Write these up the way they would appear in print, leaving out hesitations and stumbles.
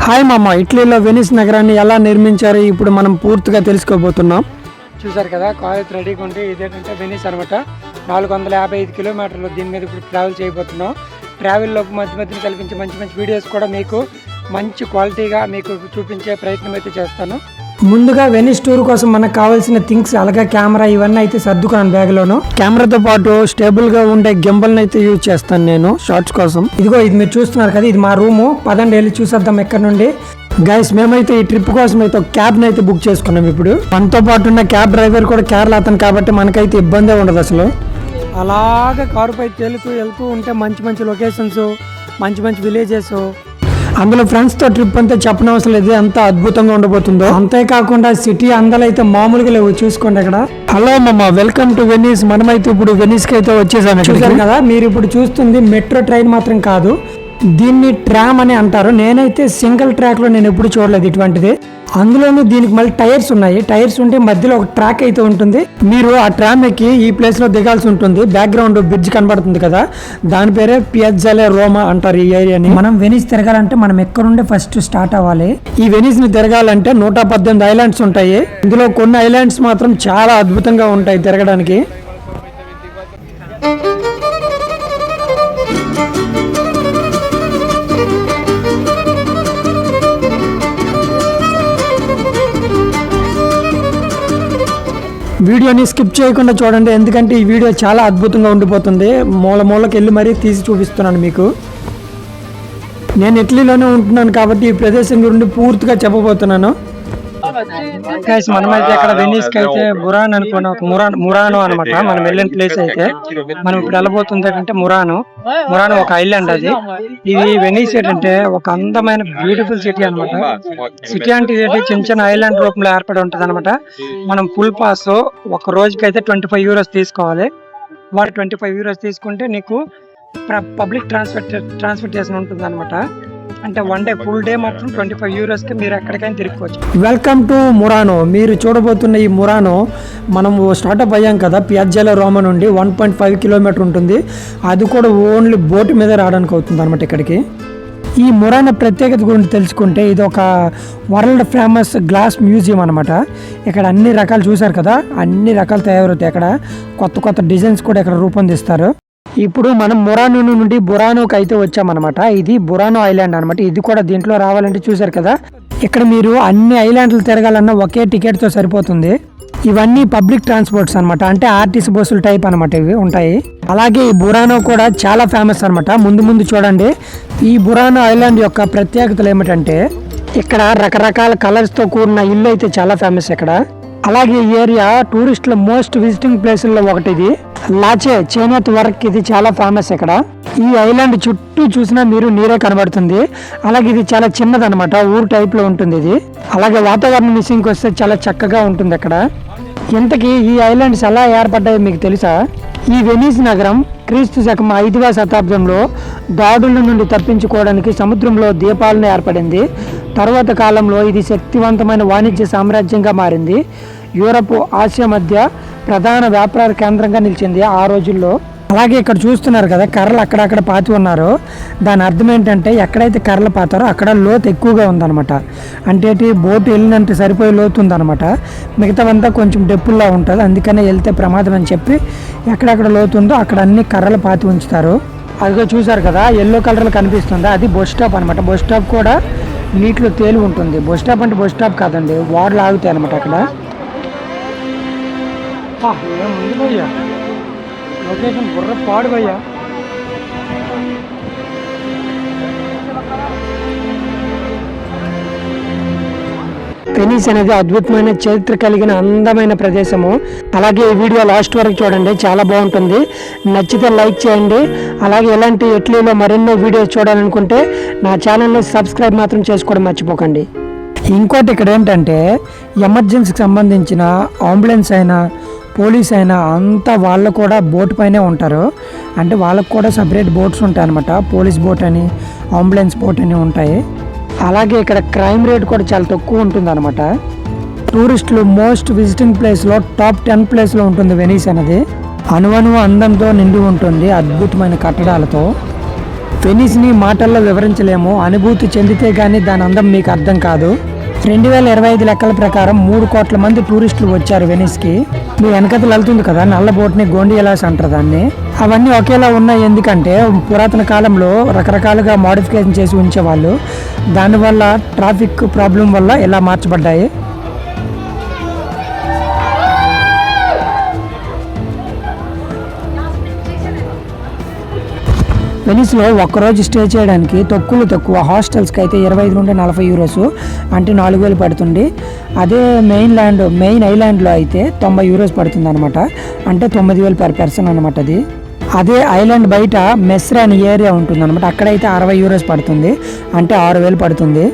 Hi మామ, ఇటలీలో Venice నగరాన్ని ఎలా నిర్మించారో ఇప్పుడు మనం పూర్తిగా తెలుసుకోబోతున్నాం. చూసారు కదా, కాలేజ్ రెడీగా ఉంటే ఇదేంటంటే వెనిస్ అనమాట. 455 కిలోమీటర్లు దీని మీద ఇప్పుడు ట్రావెల్ చేయబోతున్నాం. ట్రావెల్లో మధ్య మధ్యన కల్పించే మంచి మంచి వీడియోస్ కూడా మీకు మంచి క్వాలిటీగా మీకు చూపించే ప్రయత్నం అయితే చేస్తాను. ముందుగా వెనిస్ టూర్ కోసం మనకు కావాల్సిన థింగ్స్, అలాగే కెమెరా ఇవన్నీ అయితే సర్దుకున్నాను బ్యాగ్లోను. కెమెరాతో పాటు స్టేబుల్ గా ఉండే గింబల్ని అయితే యూజ్ చేస్తాను నేను షార్ట్స్ కోసం. ఇదిగో ఇది మీరు చూస్తున్నారు కదా, ఇది మా రూము. పదండి వెళ్ళి చూసేద్దాం ఎక్కడ నుండి. గైస్, మేమైతే ఈ ట్రిప్ కోసం అయితే ఒక క్యాబ్ అయితే బుక్ చేసుకున్నాం. ఇప్పుడు మనతో పాటు ఉన్న క్యాబ్ డ్రైవర్ కూడా కేరళ అతను కాబట్టి మనకైతే ఇబ్బందే ఉండదు అసలు. అలాగే కారు పై వెళ్తూ ఉంటే మంచి మంచి లొకేషన్స్, మంచి మంచి విలేజెస్, అందులో ఫ్రెండ్స్ తో ట్రిప్ అంతా చెప్పనవసరం లేదు, ఎంత అద్భుతంగా ఉండబోతుందో. అంతేకాకుండా సిటీ అందరూ అయితే మామూలుగా లేవు, చూసుకోండి అక్కడ. హలో మమ్మ, వెల్కమ్ టు వెనిస్. మనమైతే ఇప్పుడు వెనిస్ కి అయితే వచ్చేసాము. చూసారు కదా, మీరు ఇప్పుడు చూస్తుంది మెట్రో ట్రైన్ మాత్రం కాదు, దీన్ని ట్రామ్ అని అంటారు. నేనైతే సింగిల్ ట్రాక్ లో నేను ఎప్పుడు చూడలేదు ఇటువంటిది. అందులోనూ దీనికి మళ్ళీ టైర్స్ ఉన్నాయి. టైర్స్ ఉంటే మధ్యలో ఒక ట్రాక్ అయితే ఉంటుంది. మీరు ఆ ట్రామ్ ఎక్కి ఈ ప్లేస్ లో దిగాల్సి ఉంటుంది. బ్యాక్గ్రౌండ్ బ్రిడ్జ్ కనబడుతుంది కదా, దాని పేరే పియాజ్జాలే రోమా అంటారు ఈ ఏరియాని. మనం వెనిస్ తిరగాలంటే మనం ఎక్కడుండే ఫస్ట్ స్టార్ట్ అవ్వాలి. ఈ వెనిస్ ని తిరగాలంటే 118 ఐలాండ్స్ ఉంటాయి. ఇందులో కొన్ని ఐలాండ్స్ మాత్రం చాలా అద్భుతంగా ఉంటాయి తిరగడానికి. వీడియోని స్కిప్ చేయకుండా చూడండి, ఎందుకంటే ఈ వీడియో చాలా అద్భుతంగా ఉండిపోతుంది. మూలకి వెళ్ళి మరీ తీసి చూపిస్తున్నాను మీకు. నేను ఇటలీలోనే ఉంటున్నాను కాబట్టి ఈ ప్రదేశం గురించి పూర్తిగా చెప్పబోతున్నాను. గైస్, మనమైతే ఇక్కడ వెనిస్ కి అయితే బురాన్ అనుకున్న ఒక మురానో అనమాట మనం వెళ్ళిన ప్లేస్. అయితే మనం ఇప్పుడు వెళ్ళబోతుంది ఏంటంటే మురానో ఒక ఐలాండ్. అది ఇది వెనిస్ ఏంటంటే ఒక అందమైన బ్యూటిఫుల్ సిటీ అనమాట. సిటీ అంటే ఇది చిన్న చిన్న ఐలాండ్ రూపంలో ఏర్పడి ఉంటుంది అనమాట. మనం ఫుల్ పాస్ ఒక రోజుకి అయితే 25 యూరోస్ తీసుకోవాలి. వాడు 25 యూరోస్ తీసుకుంటే నీకు పబ్లిక్ ట్రాన్స్పోర్టేషన్ ఉంటుంది అనమాట. అంటే వన్ డే ఫుల్ డే మాత్రం 25 యూరోస్ కి మీరు ఎక్కడికైనా తిరుగుకోవచ్చు. Welcome to Murano. మీరు చూడబోతున్న ఈ మురానో మనం స్టార్ట్అప్ అయ్యాం కదా పియాజ్జాలే రోమా నుండి 1.5 కిలోమీటర్ ఉంటుంది. అది కూడా ఓన్లీ బోట్ మీద రావడానికి అవుతుంది అనమాట ఇక్కడికి. ఈ మురానో ప్రత్యేకత గురించి తెలుసుకుంటే ఇది ఒక వరల్డ్ ఫేమస్ గ్లాస్ మ్యూజియం అనమాట. ఇక్కడ అన్ని రకాలు చూసారు కదా, అన్ని రకాలు తయారవుతాయి. ఇక్కడ కొత్త కొత్త డిజైన్స్ కూడా ఇక్కడ రూపొందిస్తారు. ఇప్పుడు మనం మురానో నుండి బురానోకి అయితే వచ్చామన్నమాట. ఇది బురానో ఐలాండ్ అనమాట. ఇది కూడా దీంట్లో రావాలంటే చూసారు కదా, ఇక్కడ మీరు అన్ని ఐలాండ్లు తిరగాలన్నా ఒకే టికెట్ తో సరిపోతుంది. ఇవన్నీ పబ్లిక్ ట్రాన్స్పోర్ట్స్ అనమాట, అంటే ఆర్టీసీ బస్సులు టైప్ అనమాట ఇవి ఉంటాయి. అలాగే ఈ బురానో కూడా చాలా ఫేమస్ అనమాట. ముందు చూడండి. ఈ బురానో ఐలాండ్ యొక్క ప్రత్యేకతలు ఏమిటంటే ఇక్కడ రకరకాల కలర్స్ తో కూడిన ఇల్లు అయితే చాలా ఫేమస్ ఇక్కడ. అలాగే ఈ ఏరియా టూరిస్టుల మోస్ట్ విజిటింగ్ ప్లేసుల్లో ఒకటి. ఇది లాచే చేనేత వర్క్ ఇది చాలా ఫేమస్ ఇక్కడ. ఈ ఐలాండ్ చుట్టూ చూసినా మీరు నీరే కనబడుతుంది. అలాగే ఇది చాలా చిన్నది అనమాట, ఊరు టైప్ లో ఉంటుంది ఇది. అలాగే వాతావరణం విషయంకి వస్తే చాలా చక్కగా ఉంటుంది అక్కడ. ఇంతకీ ఈ ఐలాండ్స్ ఎలా ఏర్పడ్డాయో మీకు తెలుసా? ఈ వెనిస్ నగరం క్రీస్తు శకం 5వ శతాబ్దంలో దాడుల నుండి తప్పించుకోవడానికి సముద్రంలో దీపాలను ఏర్పడింది. తరువాత కాలంలో ఇది శక్తివంతమైన వాణిజ్య సామ్రాజ్యంగా మారింది. యూరప్, ఆసియా మధ్య ప్రధాన వ్యాపార కేంద్రంగా నిలిచింది ఆ రోజుల్లో. అలాగే ఇక్కడ చూస్తున్నారు కదా, కర్రలు అక్కడక్కడ పాతి ఉన్నారు. దాని అర్థం ఏంటంటే ఎక్కడైతే కర్రలు పాతారో అక్కడ లోతు ఎక్కువగా ఉందన్నమాట. అంటే బోటు వెళ్ళినంత సరిపోయే లోతు ఉందన్నమాట. మిగతావంతా కొంచెం డెప్పుల్లా ఉంటుంది, అందుకనే వెళ్తే ప్రమాదం అని చెప్పి ఎక్కడెక్కడ లోతు ఉందో అక్కడ అన్ని కర్రలు పాతి ఉంచుతారు. అదిగో చూసారు కదా, ఎల్లో కలర్లో కనిపిస్తుంది, అది బస్ స్టాప్ అనమాట. బస్ స్టాప్ కూడా నీటిలో తేలి ఉంటుంది. బస్ స్టాప్ అంటే బస్ స్టాప్ కాదండి, వార్డులు ఆగుతాయి అనమాట అక్కడ. ఏముంది భయ్యా, లొకేషన్ బుర్ర పాడు భయ్యా. వెనిస్ అనేది అద్భుతమైన చరిత్ర కలిగిన అందమైన ప్రదేశము. అలాగే ఈ వీడియో లాస్ట్ వరకు చూడండి, చాలా బాగుంటుంది. నచ్చితే లైక్ చేయండి. అలాగే ఇలాంటి ఇటలీలో మరెన్నో వీడియోస్ చూడాలనుకుంటే నా ఛానల్ని సబ్స్క్రైబ్ మాత్రం చేసుకోవడం మర్చిపోకండి. ఇంకోటి ఇక్కడ ఏంటంటే ఎమర్జెన్సీకి సంబంధించిన అంబులెన్స్ అయినా పోలీస్ అయినా అంతా వాళ్ళు కూడా బోట్ పైనే ఉంటారు. అంటే వాళ్ళకు కూడా సపరేట్ బోట్స్ ఉంటాయి అనమాట. పోలీస్ బోట్ అని, అంబులెన్స్ బోట్ అని ఉంటాయి. అలాగే ఇక్కడ క్రైమ్ రేట్ కూడా చాలా తక్కువ ఉంటుంది అనమాట. టూరిస్టులు మోస్ట్ విజిటింగ్ ప్లేస్లో టాప్ 10 ప్లేస్లో ఉంటుంది వెనిస్ అనేది. అనువను అందంతో నిండి ఉంటుంది, అద్భుతమైన కట్టడాలతో. వెనిస్ని మాటల్లో వివరించలేము, అనుభూతి చెందితే కానీ దాని అందం మీకు అర్థం కాదు. 2025 లెక్కల ప్రకారం 3 కోట్ల మంది టూరిస్టులు వచ్చారు వెనిస్కి. మీ వెనకతలు వెళ్తుంది కదా నల్ల బోట్ని గోండియాలాస్ అంటారు దాన్ని. అవన్నీ ఒకేలా ఉన్నాయి, ఎందుకంటే పురాతన కాలంలో రకరకాలుగా మోడిఫికేషన్ చేసి ఉంచేవాళ్ళు. దానివల్ల ట్రాఫిక్ ప్రాబ్లం వల్ల ఇలా మార్చబడ్డాయి. వెనిస్లో ఒక్కరోజు స్టే చేయడానికి తక్కువ హాస్టల్స్కి అయితే 25 నుండి 40 యూరోస్ అంటే 4,000 పడుతుంది. అదే మెయిన్ ఐలాండ్లో అయితే 90 యూరోస్ పడుతుంది అనమాట, అంటే 9,000 పర్ పర్సన్ అనమాట అది. అదే ఐలాండ్ బయట మెస్రా అనే ఏరియా ఉంటుంది అనమాట, అక్కడైతే 60 యూరోస్ పడుతుంది, అంటే 6,000 పడుతుంది.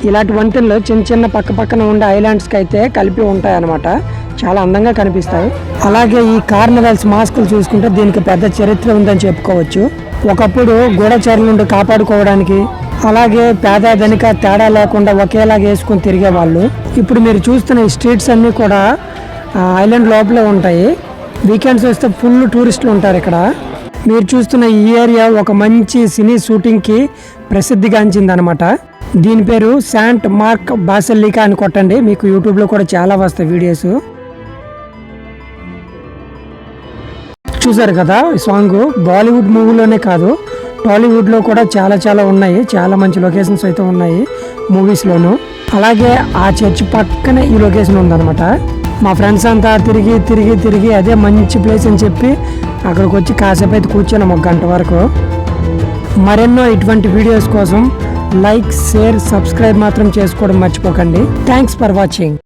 ఇలాంటి వంతెనలు చిన్న పక్కన ఉండే ఐలాండ్స్కి అయితే కలిపి ఉంటాయి అన్నమాట, చాలా అందంగా కనిపిస్తాయి. అలాగే ఈ కార్నివల్స్ మాస్కులు చూసుకుంటే దీనికి పెద్ద చరిత్ర ఉందని చెప్పుకోవచ్చు. ఒకప్పుడు గూఢచారుల నుండి కాపాడుకోవడానికి, అలాగే పేద ధనిక తేడా లేకుండా ఒకేలాగా వేసుకొని తిరిగేవాళ్ళు. ఇప్పుడు మీరు చూస్తున్న ఈ స్ట్రీట్స్ అన్నీ కూడా ఐలాండ్ లోపలే ఉంటాయి. వీకెండ్స్ వస్తే ఫుల్ టూరిస్టులు ఉంటారు ఇక్కడ. మీరు చూస్తున్న ఈ ఏరియా ఒక మంచి సినీ షూటింగ్కి ప్రసిద్ధిగాంచింది అనమాట. దీని పేరు శాంట్ మార్క్ బాసిలికా అని కొట్టండి, మీకు యూట్యూబ్లో కూడా చాలా వస్తాయి వీడియోస్. చూసారు కదా ఈ సాంగ్ బాలీవుడ్ మూవీలోనే కాదు టాలీవుడ్లో కూడా చాలా ఉన్నాయి, చాలా మంచి లొకేషన్స్ అయితే ఉన్నాయి మూవీస్లోను. అలాగే ఆ చర్చ్ పక్కనే ఈ లొకేషన్ ఉందన్నమాట. మా ఫ్రెండ్స్ అంతా తిరిగి అదే మంచి ప్లేస్ అని చెప్పి అక్కడికి వచ్చి కాసేపు అయితే కూర్చున్నాం 1 గంట వరకు. మరెన్నో ఇటువంటి వీడియోస్ కోసం లైక్, షేర్, సబ్స్క్రైబ్ మాత్రం చేసుకోవడం మర్చిపోకండి. Thanks for watching.